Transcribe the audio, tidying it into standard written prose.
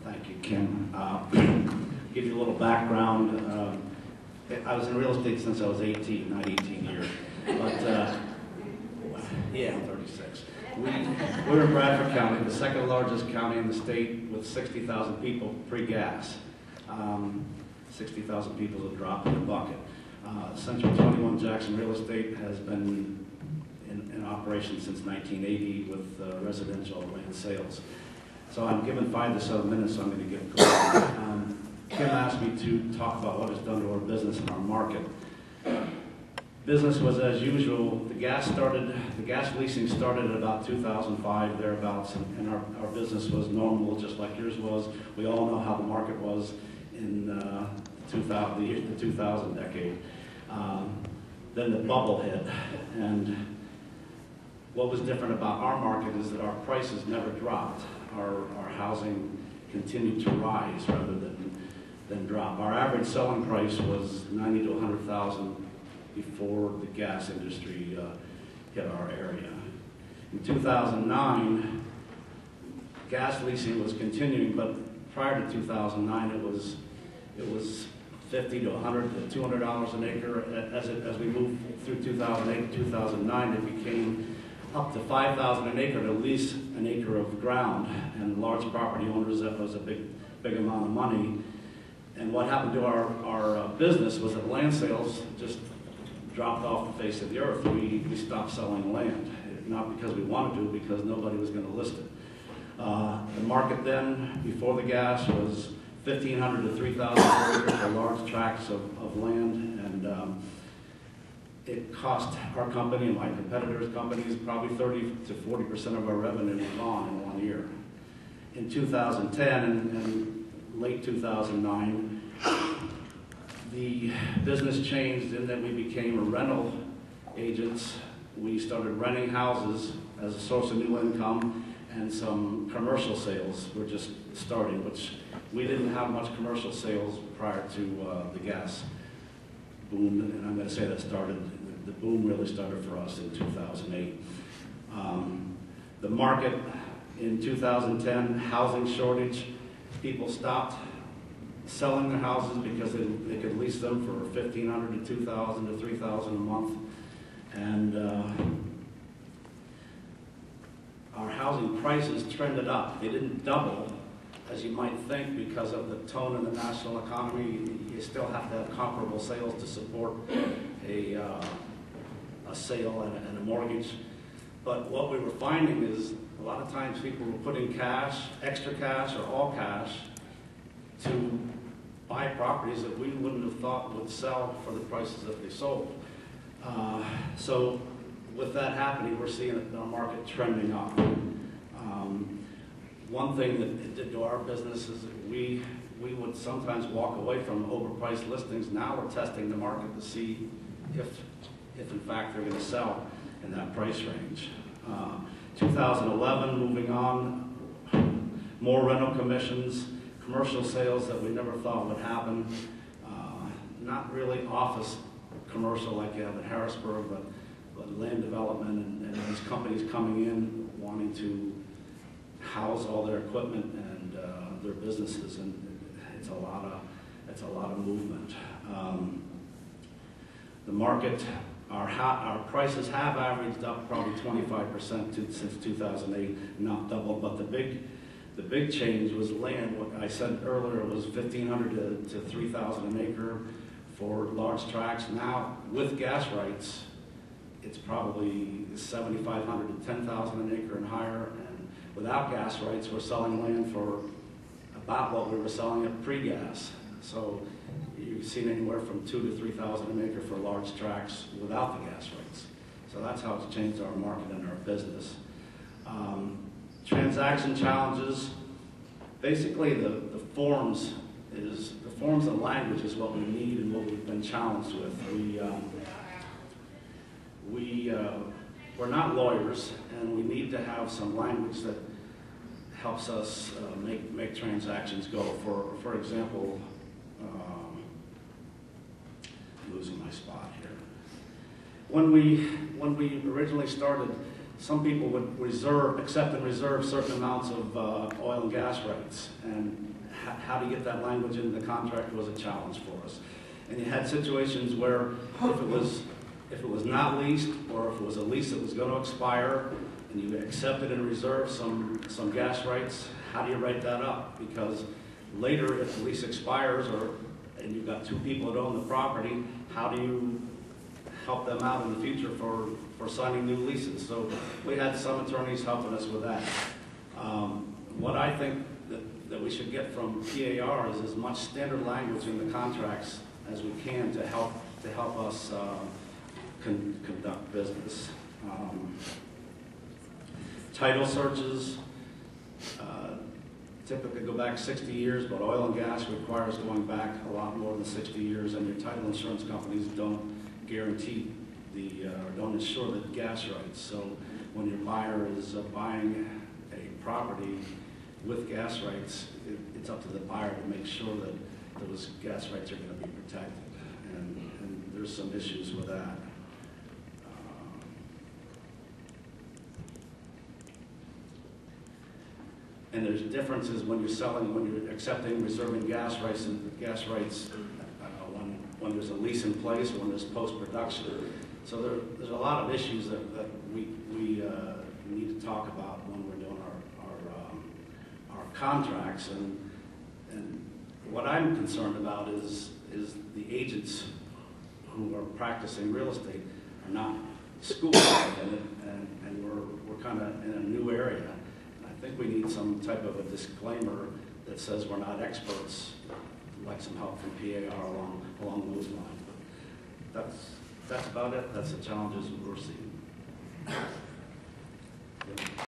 Thank you, Kim. Give you a little background. I was in real estate since I was 18, not 18 years. But, yeah, I'm 36. We're in Bradford County, the second largest county in the state with 60,000 people pre-gas. 60,000 people is a drop in the bucket. Central 21 Jackson Real Estate has been in operation since 1980 with residential land sales. So I'm given 5 to 7 minutes, so I'm going to get going. Kim asked me to talk about what it's done to our business and our market. Business was as usual. The gas leasing started at about 2005, thereabouts, and our business was normal, just like yours was. We all know how the market was in the 2000 decade. Then the bubble hit, and what was different about our market is that our prices never dropped. Our housing continued to rise rather than drop. Our average selling price was $90,000 to $100,000 before the gas industry hit our area. In 2009, gas leasing was continuing, but prior to 2009, it was $50 to $100 to $200 an acre. As we moved through 2008 to 2009, it became up to $5,000 an acre to lease an acre of ground, and large property owners, that was a big amount of money. And what happened to our business was that land sales just dropped off the face of the earth. We stopped selling land, not because we wanted to, because nobody was going to list it. The market then, before the gas, was $1,500 to $3,000 acres for large tracts of land, and it cost our company and my competitors' companies probably 30 to 40% of our revenue gone in 1 year. In 2010 and late 2009, the business changed in that we became rental agents. We started renting houses as a source of new income, and some commercial sales were just starting, which we didn't have much commercial sales prior to the gas boom, and I'm going to say that the boom really started for us in 2008. The market in 2010, housing shortage, people stopped selling their houses because they could lease them for $1,500 to $2,000 to $3,000 a month, and our housing prices trended up. They didn't double, as you might think, because of the tone in the national economy. You still have to have comparable sales to support a sale and a mortgage. But what we were finding is a lot of times people were putting cash, extra cash, or all cash to buy properties that we wouldn't have thought would sell for the prices that they sold. So with that happening, we're seeing our market trending up. One thing that it did to our business is that we would sometimes walk away from overpriced listings. Now we're testing the market to see if in fact they're going to sell in that price range. 2011, moving on, more rental commissions, commercial sales that we never thought would happen. Not really office commercial like you have in Harrisburg, but land development and these companies coming in wanting to house all their equipment and their businesses, and it's a lot of movement. The market, our prices have averaged up probably 25% since 2008, not doubled. But the big change was land. What I said earlier was $1,500 to $3,000 an acre for large tracts. Now with gas rights, it's probably $7,500 to $10,000 an acre and higher. And without gas rights, we're selling land for about what we were selling at pre-gas. So you've seen anywhere from $2,000 to $3,000 an acre for large tracts without the gas rights. So that's how it's changed our market and our business. Transaction challenges. Basically, the forms and language is what we need and what we've been challenged with. We're not lawyers, and we need to have some language that helps us make transactions go. For example, losing my spot here. When we originally started some people would accept and reserve certain amounts of oil and gas rights, and how to get that language into the contract was a challenge for us. And you had situations where if it was not leased, or if it was a lease that was going to expire, and you accepted and reserved some gas rights, how do you write that up? Because later, if the lease expires, and you've got two people that own the property, how do you help them out in the future for signing new leases? So we had some attorneys helping us with that. What I think that we should get from PAR is as much standard language in the contracts as we can to help us conduct business. Title searches typically go back 60 years, but oil and gas requires going back a lot more than 60 years, and your title insurance companies don't guarantee don't insure the gas rights. So when your buyer is buying a property with gas rights, it's up to the buyer to make sure that those gas rights are going to be protected, and there's some issues with that. And there's differences when you're accepting, reserving gas rights, and gas rights when there's a lease in place or when there's post-production. So there's a lot of issues that we need to talk about when we're doing our contracts. And what I'm concerned about is the agents who are practicing real estate are not schooled in it, and we're kind of in a new area. I think we need some type of a disclaimer that says we're not experts. I'd like some help from PAR along those lines. But that's about it. That's the challenges we're seeing.